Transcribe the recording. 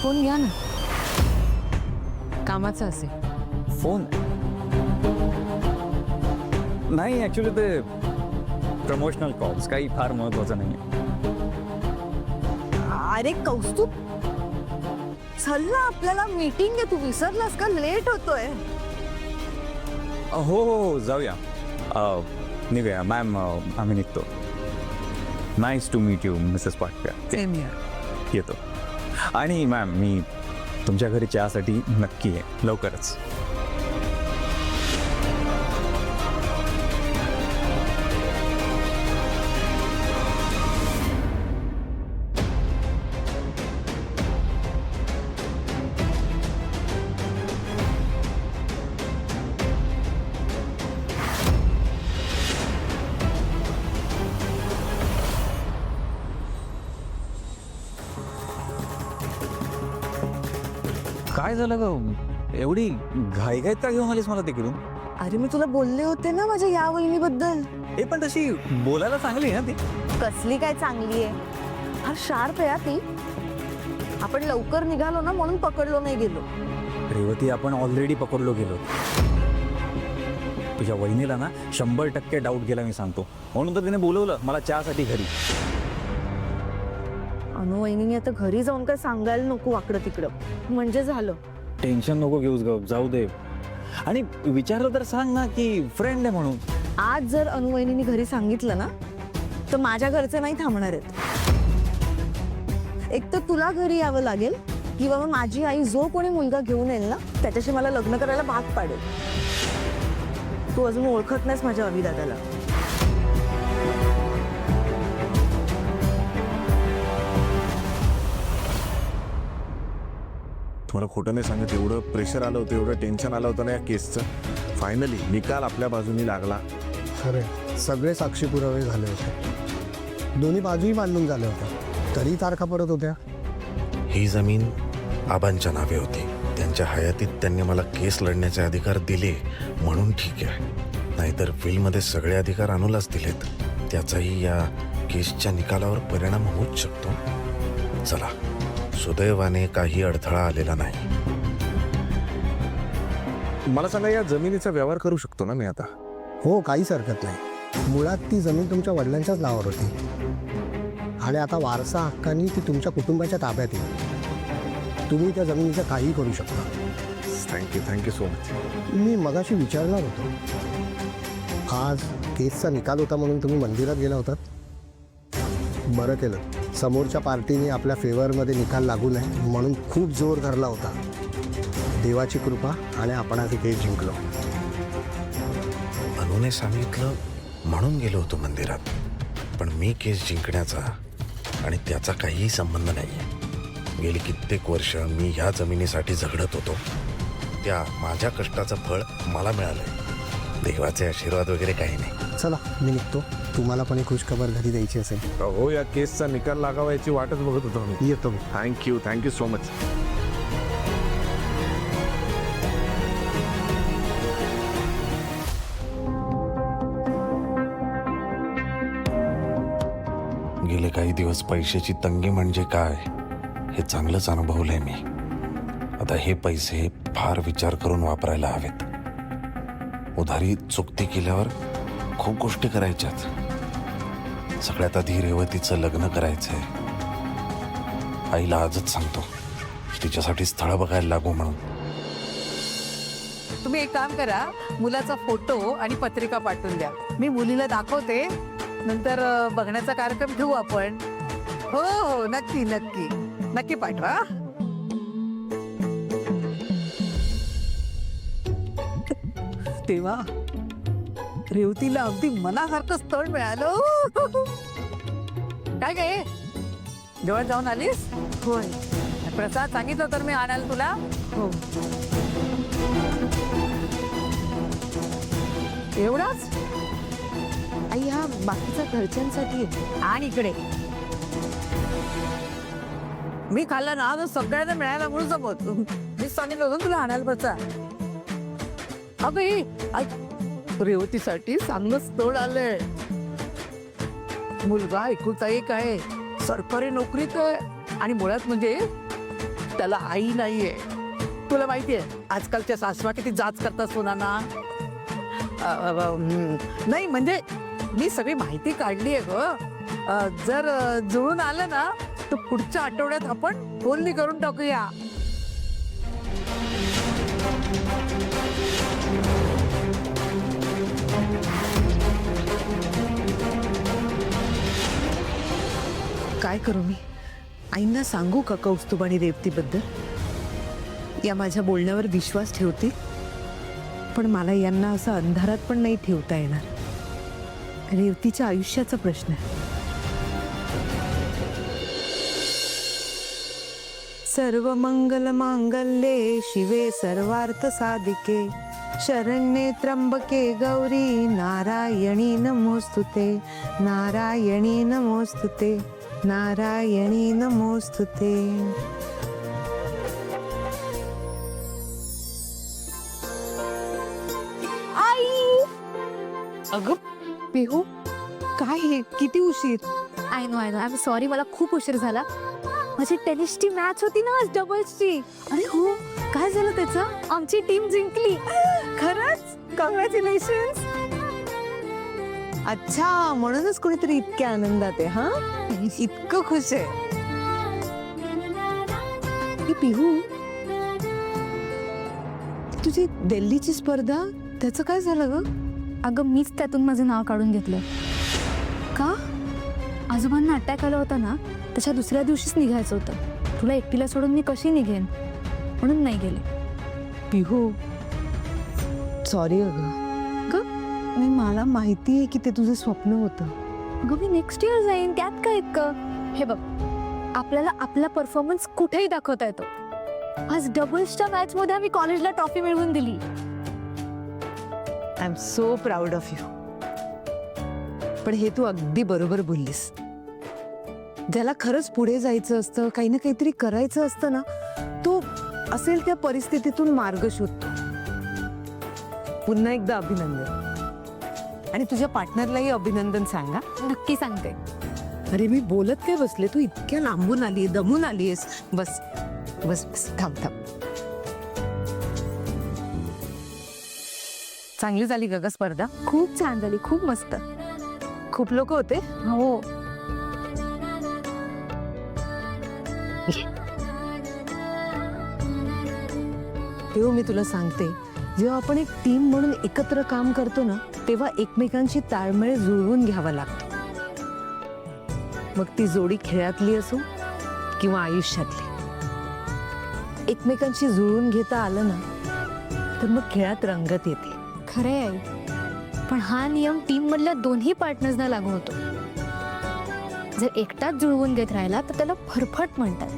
Phone घ्या ना, कामाचा असेल. फोन नाही, ऍक्च्युली ते प्रमोशनल कॉल्स, काही फार महत्वाचं नाही. अरे कौस्तुभ, चल ना, आपल्याला मीटिंग आहे. तू विसरलास का? लेट होतोय. हो हो जाऊया. निघूया मॅम, आम्ही निघतो. Nice to meet you Mrs Patkar. Same here. येतो. आणि मॅम, मी तुमच्या घरी चहासाठी नक्की आहे लवकरच. काय झालं ग? एवढी घाईघाईत का घेऊन आलीस मला तिकडून? अरे मी तुला बोलले होते ना माझ्या या वहिनीबद्दल. हे पण तशी बोलायला चांगली आहे ना ती. कसली काय चांगली आहे, फार शार्प आहे ती. आपण लवकर निघालो ना म्हणून पकडलो नाही गेलो. रेवती, आपण ऑलरेडी पकडलो गेलो. तुझ्या वहिनीला ना 100% डाऊट गेला, मी सांगतो. म्हणून तर तिने बोलवलं मला चहासाठी घरी. अनु वहिनीने आता घरी जाऊन काय सांगायला नको वाकडं तिकडं, म्हणजे झालं. टेन्शन नको घेऊस ग, जाऊ दे. आणि विचारलं तर सांग ना की फ्रेंड आहे म्हणून. आज जर अनु वहिनीने घरी सांगितलं ना तर माझ्या घरचे नाही थांबणार आहेत. एक तर तुला घरी यावं लागेल किंवा मग माझी आई जो कोणी मुलगा घेऊन येईल ना त्याच्याशी मला लग्न करायला भाग पाडेल. तू अजून ओळखत नाहीस माझ्या अभिदादाला. तुम्हाला खोटं नाही सांगत, एवढं प्रेशर आलं होतं, एवढं टेन्शन आलं होतं ना या केसचं. फायनली निकाल आपल्या बाजूनी लागला. खरे सगळे साक्षी पुरावे झाले होते, दोन्ही बाजूही मांडून झाल्या होत्या, तरी तारखा पडत होत्या. ही जमीन आबांच्या नावे होती. त्यांच्या हयातीत त्यांनी मला केस लढण्याचे अधिकार दिले म्हणून ठीक आहे, नाहीतर विलमध्ये सगळे अधिकार अनुलाच दिलेत. त्याचाही या केसच्या निकालावर परिणाम होऊच शकतो. चला, सुदैवाने काही अडथळा आलेला नाही. मला सांगा, या जमिनीचा व्यवहार करू शकतो ना मी आता? हो, काहीच हरकत नाही. मुळात ती जमीन तुमच्या वडिलांच्याच नावावर होती आणि आता वारसा हक्काने ती तुमच्या कुटुंबाच्या ताब्यात येईल. तुम्ही त्या जमिनीचं काहीही करू शकता. Thank you so much. मी मगाशी विचारणार होतो, आज केसचा निकाल होता म्हणून तुम्ही मंदिरात गेला होतात. बरं केलं, समोरच्या पार्टीने आपल्या फेवरमध्ये निकाल लागू नये म्हणून खूप जोर धरला होता. देवाची कृपा आणि आपण आज केस जिंकलो. अनुने सांगितलं म्हणून गेलो होतो मंदिरात, पण मी केस जिंकण्याचा आणि त्याचा काहीही संबंध नाही. गेली कित्येक वर्ष मी ह्या जमिनीसाठी झगडत होतो. त्या माझ्या कष्टाचं फळ मला मिळालंय. देवाचे आशीर्वाद वगैरे काही नाही. चला, मी निघतो. तुम्हाला पण एक खुशखबर घरी द्यायची असेल. हो, या केसचा निकाल लागावा याची वाटच बघत होतो मी. येतो मी. Thank you so much. गेले काही दिवस पैशाची तंगी म्हणजे काय हे चांगलंच अनुभवलंय मी. आता हे पैसे फार विचार करून वापरायला हवेत. उधारी चुकती केल्यावर खूप गोष्टी करायच्यात. सगळ्यात आधी रेवतीचं लग्न करायचंय. आईला आजच सांगतो तिच्यासाठी स्थळ बघायला लागू म्हणून. तुम्ही एक काम करा, मुलाचा फोटो आणि पत्रिका पाठवून द्या. मी मुलीला दाखवते, नंतर बघण्याचा कार्यक्रम ठेवू आपण. हो हो, नक्की नक्की नक्की पाठवा. तेव्हा रेवतीला अगदी मनासारखं स्थळ मिळालं. काय काय जवळ जाऊन आलीस? होय. प्रसाद सांगितलं तर मी आणाल तुला. हो. एवढाच? आई, हा बाकीचा घरच्यांसाठी आहे. आणि इकडे मी खाल्ला ना तर सगळ्यांना मिळायला म्हणून जमत. मी सांगितलं होतं तुला आणायला प्रसाद. अगं ही रेवतीसाठी चांगलं स्थळ आलंय. मुलगा एकुलता एक आहे, सरकारी नोकरीत आहे आणि मुळात म्हणजे त्याला आई नाहीये. तुला माहितीये आजकालच्या सासवा किती जाच करतात सुनांना. नाही म्हणजे मी सगळी माहिती काढली आहे ग. जर जुळून आलं ना तर पुढच्या आठवड्यात आपण बोलणी करून टाकूया. काय करू मी? आईंना सांगू का कौस्तुभ आणि रेवतीबद्दल? या माझ्या बोलण्यावर विश्वास ठेवते, पण मला यांना असं अंधारात पण नाही ठेवता येणार. रेवतीच्या आयुष्याचा प्रश्न आहे. सर्व मंगल मांगल्ये शिवे सर्वार्थ साधिके शरण्ये त्र्यंबके गौरी नारायणी नमोस्तुते नारायणी नमोस्तुते नारायणी नमोस्तुते. आई अगं पिहू, काय हे किती उशीर? I know I am sorry, मला खूप उशीर झाला. माझी टेनिसची मॅच होती ना आज, डबल्सची. अरे हो, काय झालं त्याचं? आमची टीम जिंकली. खरंच? कॉंग्रॅच्युलेशन्स. अच्छा, म्हणूनच कोणीतरी इतक्या आनंदात आहे. हा, इतकं खुश आहे. ही पिहू, तुझी दिल्लीची स्पर्धा, त्याचं काय झालं ग? अगं मीच त्यातून माझं नाव काढून घेतलं. का? आजोबांना अटॅक आला होता ना, त्याच्या दुसऱ्या दिवशीच निघायचं होतं. तुला एकटीला सोडून मी कशी निघेन, म्हणून नाही गेले. पिहू, सॉरी अगं. नाही, मला माहिती आहे की ते तुझं स्वप्न होतं. अगं मी नेक्स्ट इयर जाईन, त्यात काय इतकं. हे बघ, आपल्याला आपला परफॉर्मन्स कुठेही दाखवता येतो. आज डबल्सच्या मॅच मध्ये आम्ही कॉलेजला ट्रॉफी मिळवून दिली. I am so proud of you. पण हे तू अगदी बरोबर बोललीस. ज्याला खरंच पुढे जायचं असतं, काही ना काहीतरी करायचं असतं ना, तो असेल त्या परिस्थितीतून मार्ग शोधतो. पुन्हा एकदा अभिनंदन. आणि तुझ्या पार्टनरलाही अभिनंदन सांगा. नक्की सांगते. अरे मी बोलत काय बसले, तू इतक्या लांबून आली, दमून आलीस. बस बस बस, थांब थांब. चांगली झाली का ग स्पर्धा? खूप छान झाली, खूप मस्त. खूप लोक होते. हो, तेव्हा मी तुला सांगते, जेव्हा आपण एक टीम म्हणून एकत्र काम करतो ना, तेव्हा एकमेकांची ताळमेळ जुळवून घ्यावा लागतो. मग ती जोडी खेळातली असो किंवा आयुष्यातली. एकमेकांशी जुळवून घेता आलं ना, तर मग खेळात रंगत येते. खरे आई. पण हा नियम टीम मधल्या दोन्ही पार्टनर्सना लागू होतो. जर एकटाच जुळवून घेत राहिला तर त्याला फरफट म्हणतात.